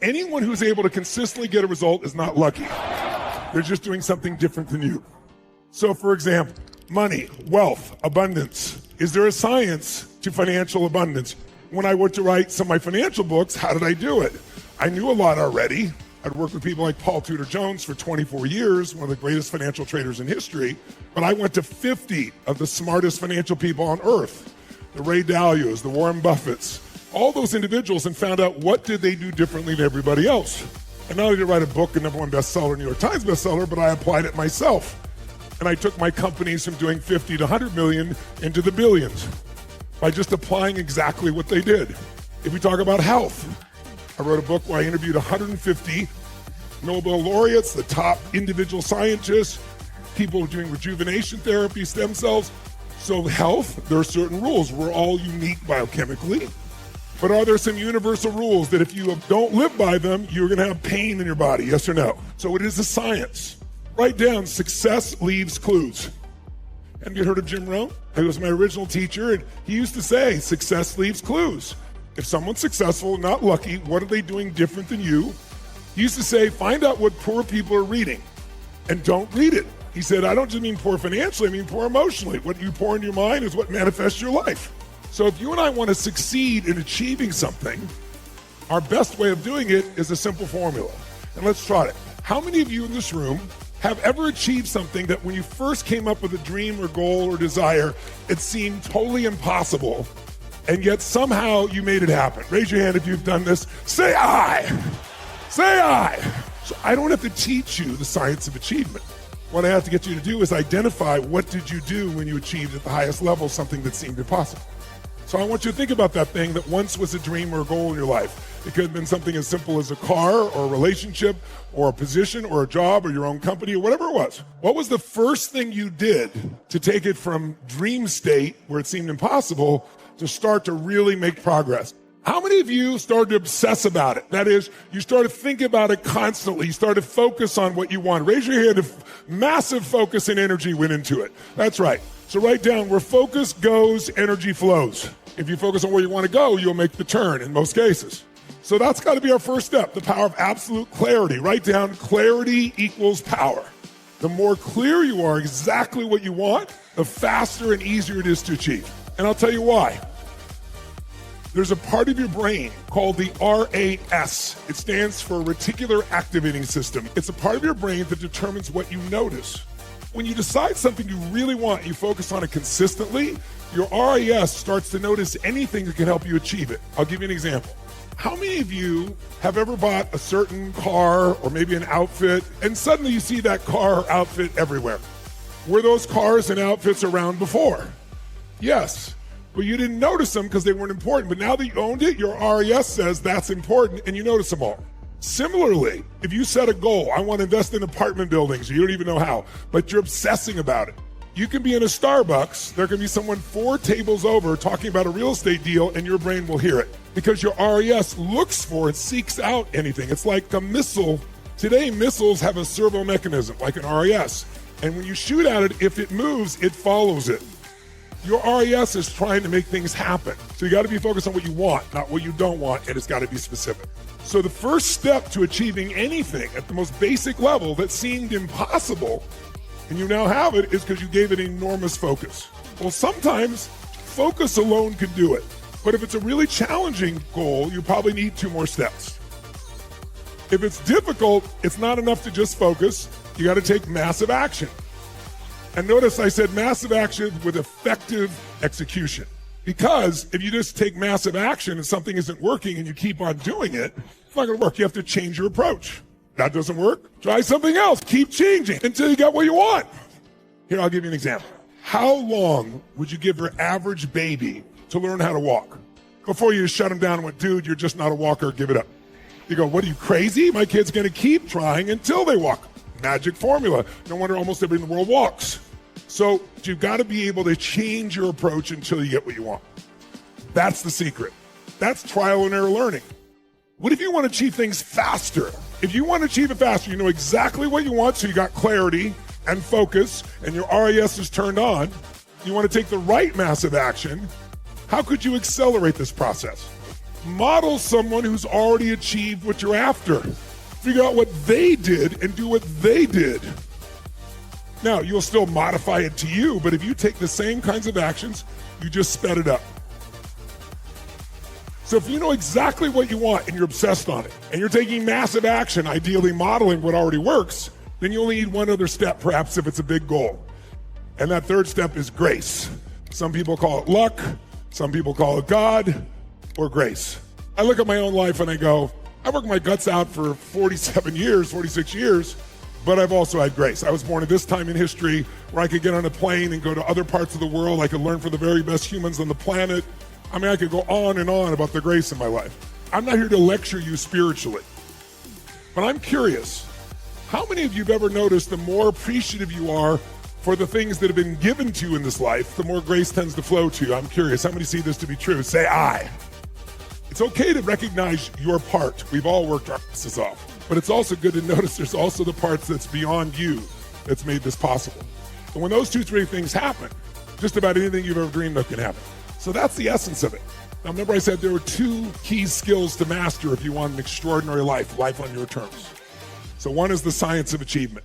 anyone who's able to consistently get a result is not lucky. They're just doing something different than you. So for example, money, wealth, abundance. Is there a science to financial abundance? When I went to write some of my financial books, how did I do it? I knew a lot already. I'd worked with people like Paul Tudor Jones for 24 years, one of the greatest financial traders in history. But I went to 50 of the smartest financial people on earth, the Ray Dalios, the Warren Buffetts, all those individuals, and found out what did they do differently than everybody else. And not only did I write a book, a #1 bestseller, New York Times bestseller, but I applied it myself. And I took my companies from doing 50 to 100 million into the billions by just applying exactly what they did. If we talk about health, I wrote a book where I interviewed 150 Nobel laureates, the top individual scientists, people doing rejuvenation therapy, stem cells. So health, there are certain rules. We're all unique biochemically. But are there some universal rules that if you don't live by them, you're going to have pain in your body, yes or no? So it is a science. Write down, success leaves clues. Have you heard of Jim Rohn? He was my original teacher, and he used to say, success leaves clues. If someone's successful, not lucky, what are they doing different than you? He used to say, find out what poor people are reading and don't read it. He said, I don't just mean poor financially, I mean poor emotionally. What you pour into your mind is what manifests your life. So if you and I want to succeed in achieving something, our best way of doing it is a simple formula. And let's try it. How many of you in this room have ever achieved something that when you first came up with a dream or goal or desire, it seemed totally impossible, and yet somehow you made it happen? Raise your hand if you've done this. Say I. Say I. So I don't have to teach you the science of achievement. What I have to get you to do is identify what did you do when you achieved at the highest level something that seemed impossible. So I want you to think about that thing that once was a dream or a goal in your life. It could have been something as simple as a car or a relationship or a position or a job or your own company or whatever it was. What was the first thing you did to take it from dream state where it seemed impossible to start to really make progress? How many of you started to obsess about it? That is, you started thinking about it constantly. You started to focus on what you want. Raise your hand if massive focus and energy went into it. That's right. So write down, where focus goes, energy flows. If you focus on where you want to go, you'll make the turn in most cases. So that's got to be our first step, the power of absolute clarity. Write down, clarity equals power. The more clear you are exactly what you want, the faster and easier it is to achieve. And I'll tell you why. There's a part of your brain called the RAS. It stands for Reticular Activating System. It's a part of your brain that determines what you notice. When you decide something you really want, you focus on it consistently, your RAS starts to notice anything that can help you achieve it. I'll give you an example. How many of you have ever bought a certain car or maybe an outfit, and suddenly you see that car or outfit everywhere? Were those cars and outfits around before? Yes, but you didn't notice them because they weren't important. But now that you owned it, your RAS says that's important, and you notice them all. Similarly, if you set a goal, I want to invest in apartment buildings, you don't even know how, but you're obsessing about it. You can be in a Starbucks, there can be someone 4 tables over talking about a real estate deal, and your brain will hear it because your RAS looks for it, seeks out anything. It's like a missile. Today, missiles have a servo mechanism, like an RAS. And when you shoot at it, if it moves, it follows it. Your RAS is trying to make things happen. So you got to be focused on what you want, not what you don't want, and it's got to be specific. So the first step to achieving anything at the most basic level that seemed impossible, and you now have it, is because you gave it enormous focus. Well, sometimes focus alone can do it. But if it's a really challenging goal, you probably need 2 more steps. If it's difficult, it's not enough to just focus. You got to take massive action. And notice I said massive action with effective execution. Because if you just take massive action and something isn't working and you keep on doing it, it's not going to work. You have to change your approach. That doesn't work? Try something else. Keep changing until you get what you want. Here, I'll give you an example. How long would you give your average baby to learn how to walk? Before you shut them down and went, dude, you're just not a walker, give it up. You go, what are you, crazy? My kid's going to keep trying until they walk. Magic formula. No wonder almost everybody in the world walks. So you've got to be able to change your approach until you get what you want. That's the secret. That's trial and error learning. What if you want to achieve things faster? If you want to achieve it faster, you know exactly what you want, so you got clarity and focus, and your RAS is turned on. You want to take the right massive action. How could you accelerate this process? Model someone who's already achieved what you're after. Figure out what they did and do what they did. Now, you'll still modify it to you, but if you take the same kinds of actions, you just sped it up. So if you know exactly what you want and you're obsessed on it, and you're taking massive action, ideally modeling what already works, then you only need one other step, perhaps if it's a big goal. And that third step is grace. Some people call it luck, some people call it God, or grace. I look at my own life and I go, I worked my guts out for 47 years, 46 years, but I've also had grace. I was born at this time in history where I could get on a plane and go to other parts of the world. I could learn from the very best humans on the planet. I mean, I could go on and on about the grace in my life. I'm not here to lecture you spiritually, but I'm curious, how many of you have ever noticed the more appreciative you are for the things that have been given to you in this life, the more grace tends to flow to you? I'm curious, how many see this to be true? Say aye. It's okay to recognize your part. We've all worked our asses off, but it's also good to notice there's also the parts that's beyond you that's made this possible. And when those 2-3 things happen, just about anything you've ever dreamed of can happen. So that's the essence of it. Now remember I said there were 2 key skills to master if you want an extraordinary life on your terms. So one is the science of achievement.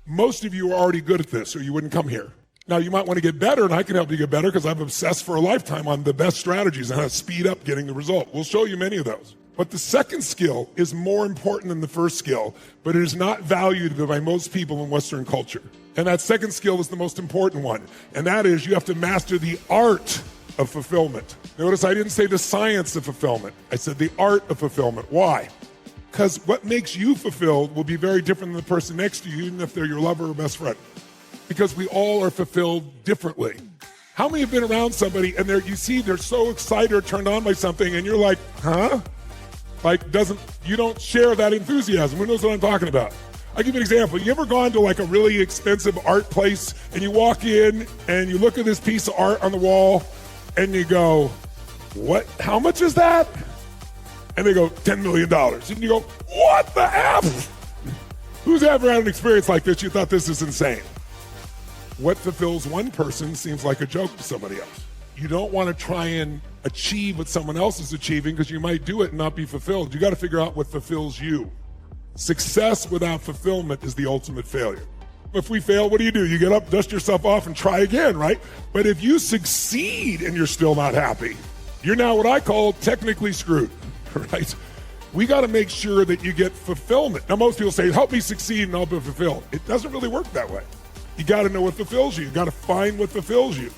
Most of you are already good at this or you wouldn't come here. Now you might want to get better, and I can help you get better because I've obsessed for a lifetime on the best strategies and how to speed up getting the result. We'll show you many of those. But the second skill is more important than the first skill, but it is not valued by most people in Western culture. And that second skill is the most important one, and that is you have to master the art of fulfillment. Notice I didn't say the science of fulfillment. I said the art of fulfillment. Why? Because what makes you fulfilled will be very different than the person next to you, even if they're your lover or best friend. Because we all are fulfilled differently. How many have been around somebody and you see they're so excited or turned on by something and you're like, huh? Like you don't share that enthusiasm. Who knows what I'm talking about? I'll give you an example. You ever gone to like a really expensive art place and you walk in and you look at this piece of art on the wall and you go, what? How much is that? And they go, $10 million. And you go, what the F? Who's ever had an experience like this? You thought this is insane. What fulfills one person seems like a joke to somebody else. You don't want to try and achieve what someone else is achieving because you might do it and not be fulfilled. You got to figure out what fulfills you. Success without fulfillment is the ultimate failure. If we fail, what do? You get up, dust yourself off, and try again, right? But if you succeed and you're still not happy, you're now what I call technically screwed, right? We got to make sure that you get fulfillment. Now, most people say, help me succeed and I'll be fulfilled. It doesn't really work that way. You got to know what fulfills you. You got to find what fulfills you.